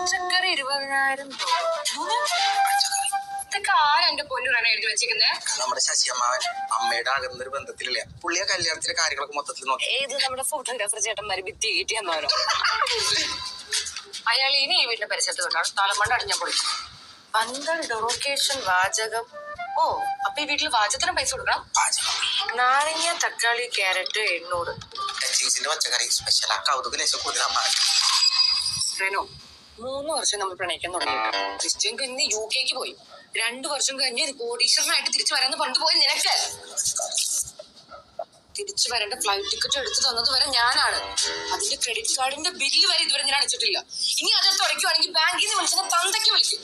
പച്ചക്കറി 20,000. ഇതൊക്കെ ആരെന്റെ പൊന്നുറാണ് എഴുതി വെച്ചിരിക്കുന്നത്? നമ്മുടെ ശശിയമ്മാവൻ അമ്മയുടെ അകന്നൊരു ബന്ധത്തിലില്ല. പുള്ളിയെ കല്യാണത്തിലെ കാര്യങ്ങളൊക്കെ മൊത്തത്തിൽ നോക്കി. ഏത് നമ്മുടെ ഫോട്ടോഗ്രാഫർ ചേട്ടന്മാര് ഭിത്തി കീറ്റിയെന്നോരോ. അയാൾ ഇനി ഈ വീട്ടിലെ പരിസരത്ത് കൊണ്ടാണ് തലമണ്ട അടിഞ്ഞ പൊളി. 12 ഡൊറോക്കേഷൻ വാചകം. ഓ, അപ്പൊ ഈ വീട്ടിൽ വാചകത്തിന് പൈസ കൊടുക്കണം. നാരങ്ങ, തക്കാളി, ക്യാരറ്റ് 800. പച്ചക്കറി സ്പെഷ്യൽ ആ കൗതുക ലേശം കൂടുതൽ. റെനോ, 3 വർഷം നമ്മൾ പ്രണയിക്കാൻ തുടങ്ങി. ക്രിസ്ത്യൻ കഴിഞ്ഞ് UK പോയി. 2 വർഷം കഴിഞ്ഞ് കോടീശ്വരനായിട്ട് തിരിച്ചു വരാന്ന് പറഞ്ഞിട്ട് പോയി. നിനക്ക് തിരിച്ചു വരേണ്ട ഫ്ലൈറ്റ് ടിക്കറ്റ് എടുത്തു തന്നത് വരെ ഞാനാണ്. അതിന്റെ ക്രെഡിറ്റ് കാർഡിന്റെ ബില്ല് വരെ ഇതുവരെ ഞാൻ അടിച്ചിട്ടില്ല. ഇനി അത് തുടയ്ക്കുവാണെങ്കിൽ ബാങ്കിൽ നിന്ന് വിളിച്ചത് തന്തയ്ക്ക് വിളിക്കും.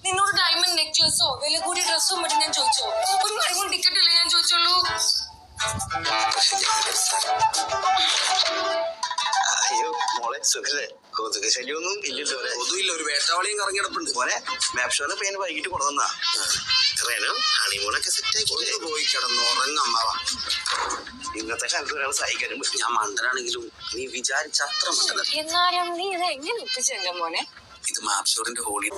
നിന്നോട് ഡയമണ്ട് നെക്ലേസോ വില കൂടിയ ഡ്രസ്സോ മറ്റും ഞാൻ ചോദിച്ചോ? ഒരു മണിക്കൂർ ടിക്കറ്റ് ഇല്ലേ ഞാൻ ചോദിച്ചോളൂ. അയ്യോ മോളെ സുഖല്ലേ? കൊതുക് ശല്യമൊന്നും ഇല്ലല്ലോ. കൊതുകില്ല, ഒരു വേട്ടാവളിയും കറങ്ങിടപ്പുണ്ട്. മോനെ മാപ് ഷോയുടെ പേര് വൈകിട്ട് കൊണ്ടുവന്നാ ഹണിമൂണൊക്കെ സെറ്റായി പോയി കിടന്നുറങ്ങമ്മാവ. ഇന്നത്തെ കാലത്ത് ഒരാൾ സഹിക്കാനും പറ്റും. ഞാൻ മണ്ടനാണെങ്കിലും നീ വിചാരിച്ച അത്ര മണ്ടന. എന്നാലും നീ ഇത് എങ്ങനെ ഒപ്പിച്ചെന്റെ മോനെ? ഇത് മാപ് ഷോറിന്റെ ഹോളി.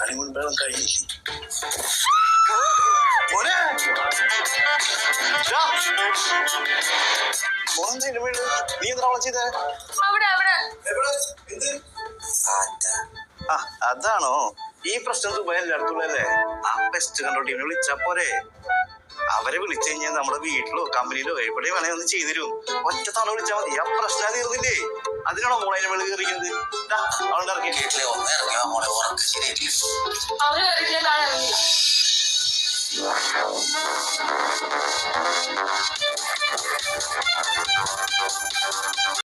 ഹണിമൂൺ വെള്ളം കഴിഞ്ഞില്ലേ? നീ എന്താ ചെയ്തേ? അതാണോ ഈ പ്രശ്നം? ദുബായ് എല്ലായിടത്തുള്ളല്ലേ? ആ ബെസ്റ്റ് കണ്ടോ ടീമിനെ വിളിച്ചാ പോരെ? അവരെ വിളിച്ചു കഴിഞ്ഞാൽ നമ്മുടെ വീട്ടിലോ കമ്പനിയിലോ എവിടെ വേണേ ഒന്ന് ചെയ്തിരും. ഒറ്റ തവണ വിളിച്ചാൽ മതി, ആ പ്രശ്നം തീർന്നില്ലേ? അതിനാണോ മോളെ അതിനെ വെളി കയറിയത്? അവളുടെ ഇറക്കി കേട്ടില്ലേ? ഒന്ന് ഇറങ്ങിയ മോളെ ഉറക്കം ശരിയായിട്ടില്ല.